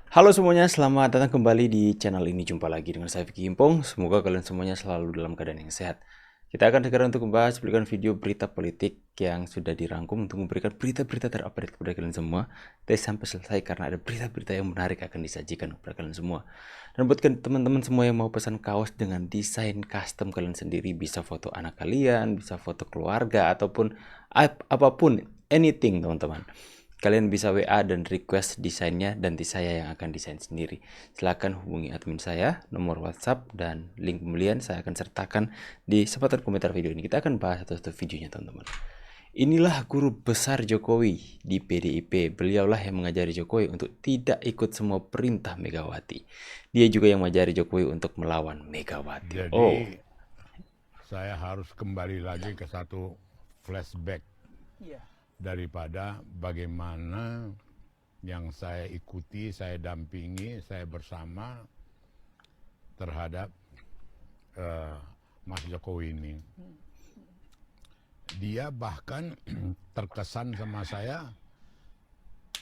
Halo semuanya, selamat datang kembali di channel ini. Jumpa lagi dengan saya Vicky Impong. Semoga kalian semuanya selalu dalam keadaan yang sehat. Kita akan sekarang untuk membahas berikan video berita politik yang sudah dirangkum untuk memberikan berita-berita terupdate kepada kalian semua. Tapi sampai selesai karena ada berita-berita yang menarik akan disajikan kepada kalian semua. Dan buat teman-teman semua yang mau pesan kaos dengan desain custom kalian sendiri, bisa foto anak kalian, bisa foto keluarga, ataupun apapun, anything teman-teman. Kalian bisa WA dan request desainnya, dan saya yang akan desain sendiri. Silahkan hubungi admin saya, nomor WhatsApp dan link pembelian saya akan sertakan di sepadan komentar video ini. Kita akan bahas satu-satu videonya teman-teman. Inilah guru besar Jokowi di PDIP. Beliaulah yang mengajari Jokowi untuk tidak ikut semua perintah Megawati. Dia juga yang mengajari Jokowi untuk melawan Megawati. Jadi saya harus kembali lagi ke satu flashback daripada bagaimana yang saya ikuti, saya dampingi, saya bersama terhadap Mas Jokowi ini. Dia bahkan terkesan sama saya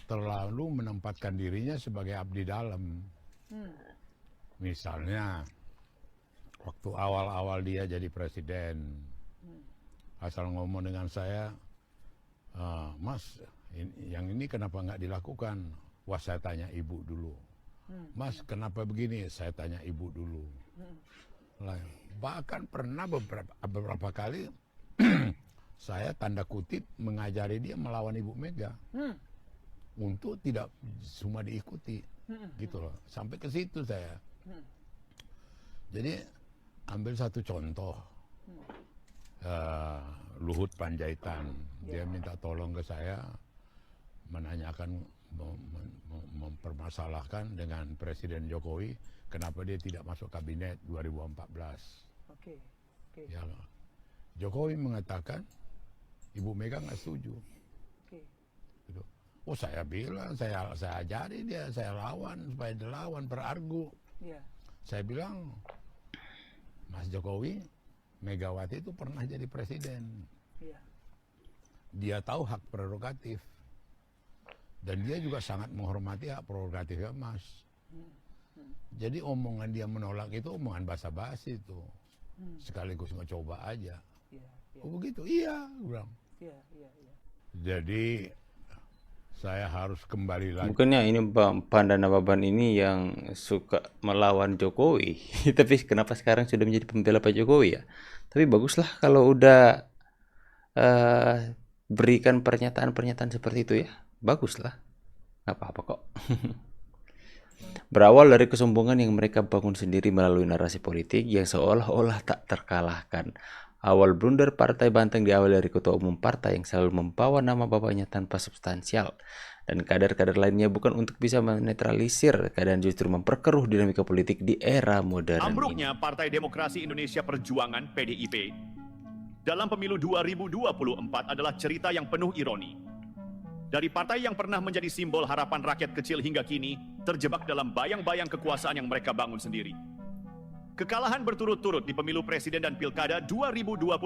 terlalu menempatkan dirinya sebagai abdi dalam. Misalnya waktu awal-awal dia jadi presiden, asal ngomong dengan saya, Mas, yang ini kenapa nggak dilakukan? Wah, saya tanya ibu dulu. Mas, kenapa begini? Saya tanya ibu dulu. Bahkan pernah beberapa kali saya tanda kutip mengajari dia melawan Ibu Mega untuk tidak cuma diikuti, gitu loh. Sampai ke situ saya. Jadi ambil satu contoh, Luhut Panjaitan, dia minta tolong ke saya, menanyakan, mempermasalahkan dengan Presiden Jokowi, kenapa dia tidak masuk kabinet 2014. Ya, Jokowi mengatakan, Ibu Mega nggak setuju. Gitu. Oh, saya bilang, saya ajari dia, saya lawan, supaya dilawan, berargu. Saya bilang, Mas Jokowi, Megawati itu pernah jadi presiden. Dia tahu hak prerogatif. Dan dia juga sangat menghormati hak prerogatifnya Mas. Jadi omongan dia menolak itu omongan basa-basi itu. Sekaligus ngecoba aja. Oh begitu? Iya, gue bilang. Jadi saya harus kembali lagi. Bukannya ini Pandana Baban ini yang suka melawan Jokowi, tapi kenapa sekarang sudah menjadi pembela Pak Jokowi ya? Tapi baguslah kalau udah berikan pernyataan-pernyataan seperti itu ya, baguslah, nggak apa-apa kok. Berawal dari kesombongan yang mereka bangun sendiri melalui narasi politik yang seolah-olah tak terkalahkan. Awal blunder Partai Banteng diawali dari ketua umum partai yang selalu membawa nama bapaknya tanpa substansial, dan kader-kader lainnya bukan untuk bisa menetralisir keadaan, justru memperkeruh dinamika politik di era modern ini. Ambruknya Partai Demokrasi Indonesia Perjuangan (PDIP) dalam pemilu 2024 adalah cerita yang penuh ironi. Dari partai yang pernah menjadi simbol harapan rakyat kecil hingga kini terjebak dalam bayang-bayang kekuasaan yang mereka bangun sendiri. Kekalahan berturut-turut di pemilu presiden dan pilkada 2024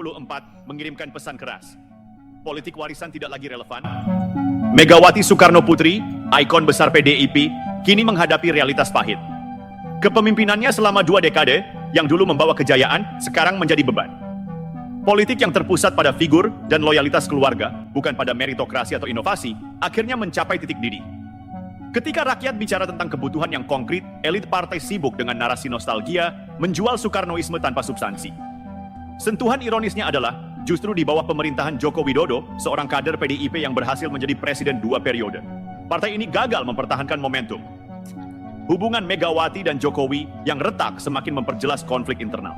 mengirimkan pesan keras. Politik warisan tidak lagi relevan. Megawati Soekarno Putri, ikon besar PDIP, kini menghadapi realitas pahit. Kepemimpinannya selama 2 dekade, yang dulu membawa kejayaan, sekarang menjadi beban. Politik yang terpusat pada figur dan loyalitas keluarga, bukan pada meritokrasi atau inovasi, akhirnya mencapai titik didih. Ketika rakyat bicara tentang kebutuhan yang konkret, elit partai sibuk dengan narasi nostalgia, menjual Soekarnoisme tanpa substansi. Sentuhan ironisnya adalah, justru di bawah pemerintahan Joko Widodo, seorang kader PDIP yang berhasil menjadi presiden 2 periode. Partai ini gagal mempertahankan momentum. Hubungan Megawati dan Jokowi yang retak semakin memperjelas konflik internal.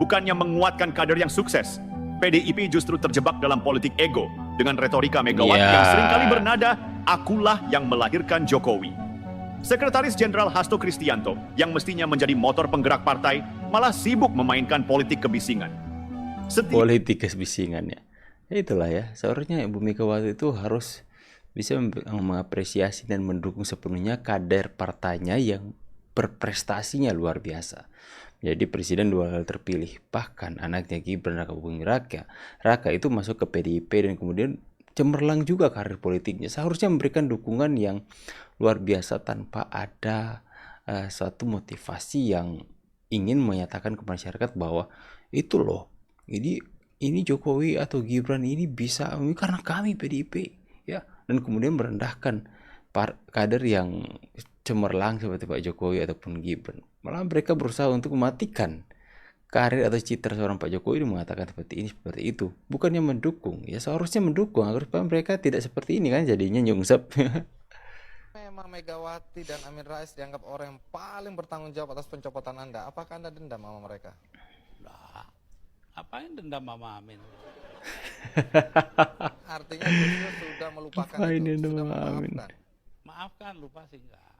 Bukannya menguatkan kader yang sukses, PDIP justru terjebak dalam politik ego dengan retorika Megawati yang seringkali bernada, akulah yang melahirkan Jokowi. Sekretaris Jenderal Hasto Kristianto yang mestinya menjadi motor penggerak partai malah sibuk memainkan politik kebisingan. Politik kebisingannya. Itulah ya, seharusnya Ibu Megawati itu harus bisa mengapresiasi dan mendukung sepenuhnya kader partainya yang berprestasinya luar biasa. Jadi presiden 2 kali terpilih, bahkan anaknya Gibran Raka Buming Raka itu masuk ke PDIP dan kemudian cemerlang juga karir politiknya. Seharusnya memberikan dukungan yang luar biasa tanpa ada suatu motivasi yang ingin menyatakan ke masyarakat bahwa itu loh, ini Jokowi atau Gibran ini bisa karena kami PDIP, ya, dan kemudian merendahkan kader yang cemerlang seperti Pak Jokowi ataupun Gibran. Malah mereka berusaha untuk mematikan karir atau citra seorang Pak Jokowi dengan mengatakan seperti ini, seperti itu. Bukannya mendukung, ya seharusnya mendukung agar supaya mereka tidak seperti ini kan jadinya nyungsep. Memang Megawati dan Amin Rais dianggap orang yang paling bertanggung jawab atas pencopotan Anda. Apakah Anda dendam sama mereka? Lah, apa yang dendam sama Amin? Artinya Gus sudah melupakan Apa itu, ini sudah dendam sama Amin? memaafkan. Maafkan, lupa sih enggak.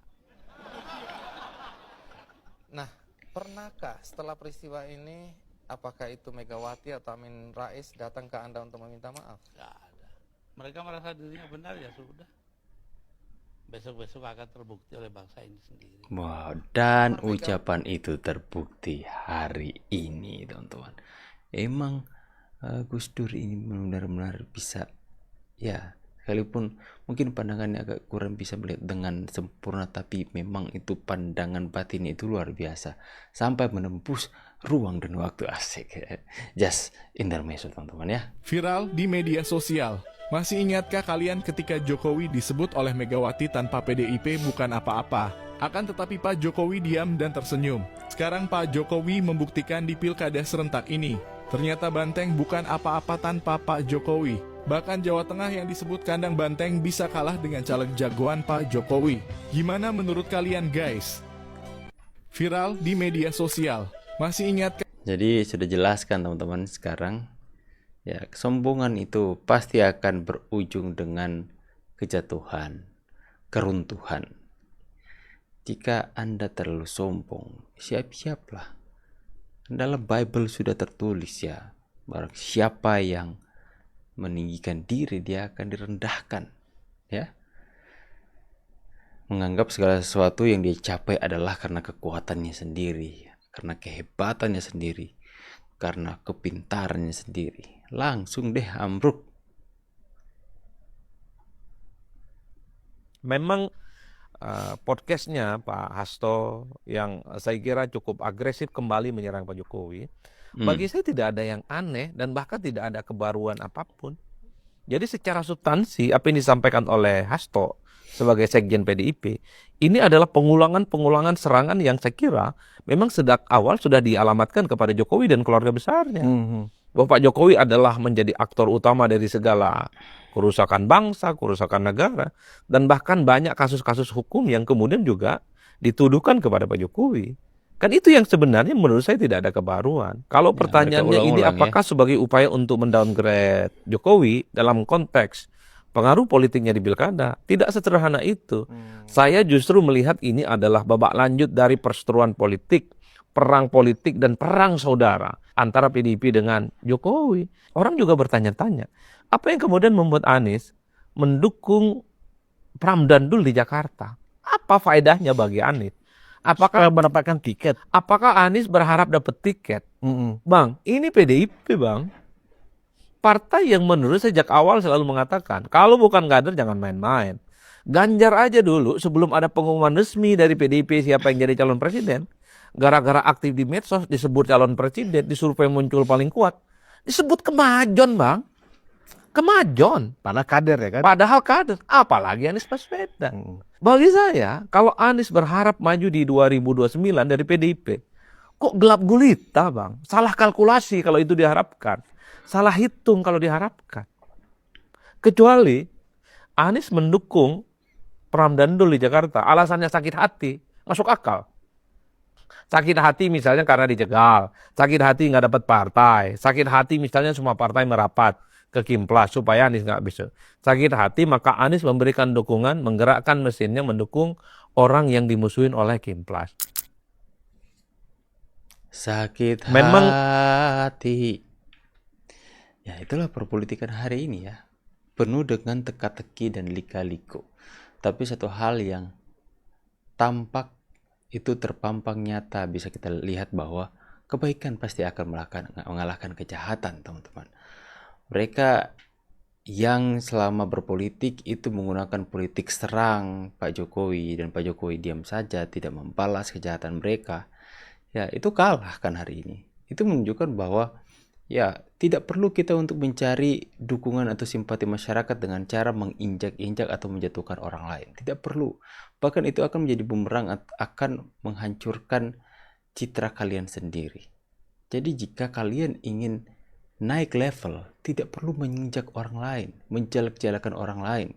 Nah, pernahkah setelah peristiwa ini, apakah itu Megawati atau Amin Rais datang ke Anda untuk meminta maaf? Enggak ada. Mereka merasa dirinya benar, ya sudah. Besok-besok akan terbukti oleh bangsa ini sendiri. Wow, dan ucapan itu terbukti hari ini, teman-teman. Emang Gus Dur ini benar-benar bisa, ya, sekalipun mungkin pandangannya agak kurang bisa melihat dengan sempurna, tapi memang itu pandangan batin itu luar biasa sampai menembus ruang dan waktu. Asik. Just intermezzo, teman-teman ya. Viral di media sosial. Masih ingatkah kalian ketika Jokowi disebut oleh Megawati tanpa PDIP bukan apa-apa? Akan tetapi Pak Jokowi diam dan tersenyum. Sekarang Pak Jokowi membuktikan di pilkada serentak ini. Ternyata Banteng bukan apa-apa tanpa Pak Jokowi. Bahkan Jawa Tengah yang disebut kandang banteng bisa kalah dengan caleg jagoan Pak Jokowi. Gimana menurut kalian guys? Viral di media sosial. Masih ingatkah? Jadi sudah jelaskan teman-teman sekarang. Ya, kesombongan itu pasti akan berujung dengan kejatuhan, keruntuhan. Jika Anda terlalu sombong, siap-siaplah. Dalam Bible sudah tertulis ya, barang siapa yang meninggikan diri dia akan direndahkan, ya. Menganggap segala sesuatu yang dia capai adalah karena kekuatannya sendiri, karena kehebatannya sendiri, karena kepintarannya sendiri. Langsung deh ambruk. Memang podcastnya Pak Hasto yang saya kira cukup agresif kembali menyerang Pak Jokowi. Bagi saya tidak ada yang aneh dan bahkan tidak ada kebaruan apapun. Jadi secara substansi apa yang disampaikan oleh Hasto sebagai sekjen PDIP ini adalah pengulangan serangan yang saya kira memang sejak awal sudah dialamatkan kepada Jokowi dan keluarga besarnya. Bahwa Pak Jokowi adalah menjadi aktor utama dari segala kerusakan bangsa, kerusakan negara, dan bahkan banyak kasus-kasus hukum yang kemudian juga dituduhkan kepada Pak Jokowi. Kan itu yang sebenarnya menurut saya tidak ada kebaruan. Kalau pertanyaannya ini apakah sebagai upaya untuk mendowngrade Jokowi dalam konteks pengaruh politiknya di pilkada, tidak sederhana itu. Saya justru melihat ini adalah babak lanjut dari perseteruan politik, perang politik dan perang saudara antara PDIP dengan Jokowi. Orang juga bertanya-tanya, apa yang kemudian membuat Anies mendukung Pram Dandul di Jakarta? Apa faedahnya bagi Anies? Apakah mendapatkan tiket? Apakah Anies berharap dapat tiket? Bang, ini PDIP bang. Partai yang menurut sejak awal selalu mengatakan, kalau bukan kader jangan main-main. Ganjar aja dulu sebelum ada pengumuman resmi dari PDIP siapa yang jadi calon presiden. Gara-gara aktif di medsos disebut calon presiden, disurvei muncul paling kuat. Disebut kemajon bang. Kemajon. Padahal kader ya kan? Padahal kader. Apalagi Anies Baswedan. Bagi saya, kalau Anies berharap maju di 2029 dari PDIP, kok gelap gulita bang? Salah kalkulasi kalau itu diharapkan. Salah hitung kalau diharapkan. Kecuali Anies mendukung Pram Dandul di Jakarta, alasannya sakit hati, masuk akal. Sakit hati misalnya karena dijegal, sakit hati nggak dapat partai, sakit hati misalnya semua partai merapat ke Kimplas supaya Anies nggak bisa. Sakit hati maka Anies memberikan dukungan, menggerakkan mesinnya mendukung orang yang dimusuhin oleh Kimplas. Sakit Memang hati. Ya itulah perpolitikan hari ini ya. Penuh dengan teka-teki dan lika-liku. Tapi satu hal yang tampak itu terpampang nyata, bisa kita lihat bahwa kebaikan pasti akan mengalahkan kejahatan, teman-teman. Mereka yang selama berpolitik itu menggunakan politik serang Pak Jokowi, dan Pak Jokowi diam saja, tidak membalas kejahatan mereka, ya itu kalah kan hari ini. Itu menunjukkan bahwa ya tidak perlu kita untuk mencari dukungan atau simpati masyarakat dengan cara menginjak-injak atau menjatuhkan orang lain. Tidak perlu. Bahkan itu akan menjadi bumerang, akan menghancurkan citra kalian sendiri. Jadi jika kalian ingin naik level, tidak perlu menginjak orang lain, menjelek-jelekan orang lain,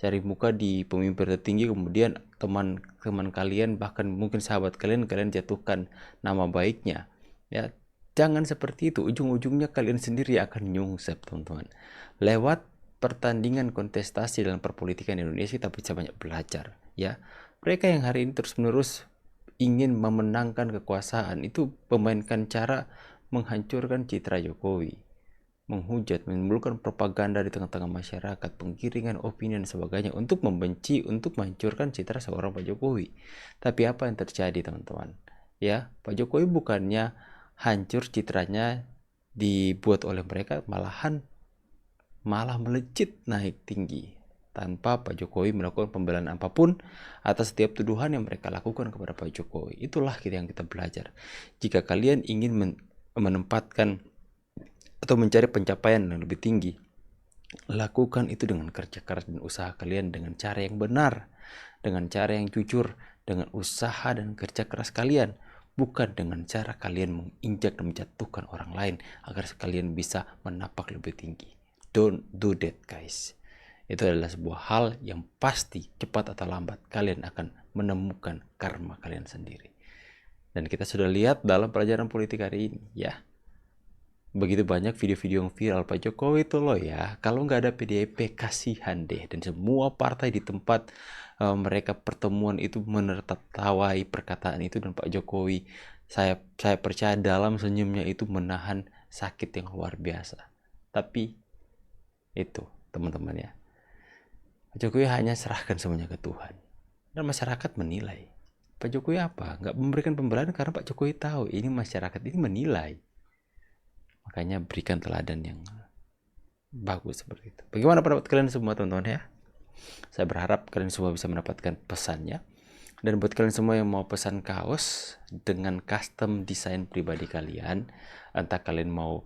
cari muka di pemimpin tertinggi, kemudian teman-teman kalian, bahkan mungkin sahabat kalian jatuhkan nama baiknya. Ya, jangan seperti itu. Ujung-ujungnya kalian sendiri akan nyungsep, teman-teman. Lewat pertandingan kontestasi dalam perpolitikan Indonesia, kita bisa banyak belajar. Ya, mereka yang hari ini terus-menerus ingin memenangkan kekuasaan itu memainkan cara menghancurkan citra Jokowi, menghujat, menimbulkan propaganda di tengah-tengah masyarakat, penggiringan opini dan sebagainya untuk membenci, untuk menghancurkan citra seorang Pak Jokowi. Tapi apa yang terjadi, teman-teman? Ya, Pak Jokowi bukannya hancur citranya dibuat oleh mereka, malah melejit naik tinggi tanpa Pak Jokowi melakukan pembelaan apapun atas setiap tuduhan yang mereka lakukan kepada Pak Jokowi. Itulah yang kita belajar. Jika kalian ingin menempatkan atau mencari pencapaian yang lebih tinggi, lakukan itu dengan kerja keras dan usaha kalian, dengan cara yang benar, dengan cara yang jujur, dengan usaha dan kerja keras kalian, bukan dengan cara kalian menginjak dan menjatuhkan orang lain agar kalian bisa menapak lebih tinggi. Don't do that, guys. Itu adalah sebuah hal yang pasti cepat atau lambat kalian akan menemukan karma kalian sendiri. Dan kita sudah lihat dalam pelajaran politik hari ini, ya. Begitu banyak video-video yang viral Pak Jokowi itu loh ya. Kalau nggak ada PDIP, kasihan deh. Dan semua partai di tempat mereka pertemuan itu menertawai perkataan itu. Dan Pak Jokowi, saya percaya dalam senyumnya itu menahan sakit yang luar biasa. Tapi itu, teman-teman ya, Pak Jokowi hanya serahkan semuanya ke Tuhan. Dan masyarakat menilai. Pak Jokowi apa? Nggak memberikan pembelaan karena Pak Jokowi tahu ini masyarakat ini menilai. Makanya berikan teladan yang bagus seperti itu. Bagaimana pendapat kalian semua, teman-teman ya? Saya berharap kalian semua bisa mendapatkan pesannya. Dan buat kalian semua yang mau pesan kaos dengan custom desain pribadi kalian, entah kalian mau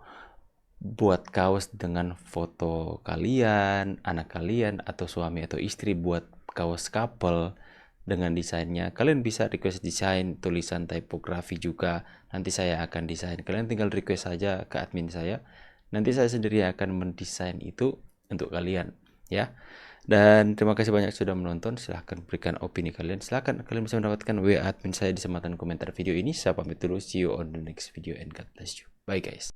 buat kaos dengan foto kalian, anak kalian, atau suami atau istri buat kaos couple dengan desainnya, kalian bisa request desain, tulisan, tipografi juga. Nanti saya akan desain. Kalian tinggal request saja ke admin saya. Nanti saya sendiri akan mendesain itu untuk kalian, ya. Dan terima kasih banyak sudah menonton. Silahkan berikan opini kalian. Silahkan kalian bisa mendapatkan WA admin saya di sematan komentar video ini. Saya pamit dulu. See you on the next video and God bless you. Bye guys.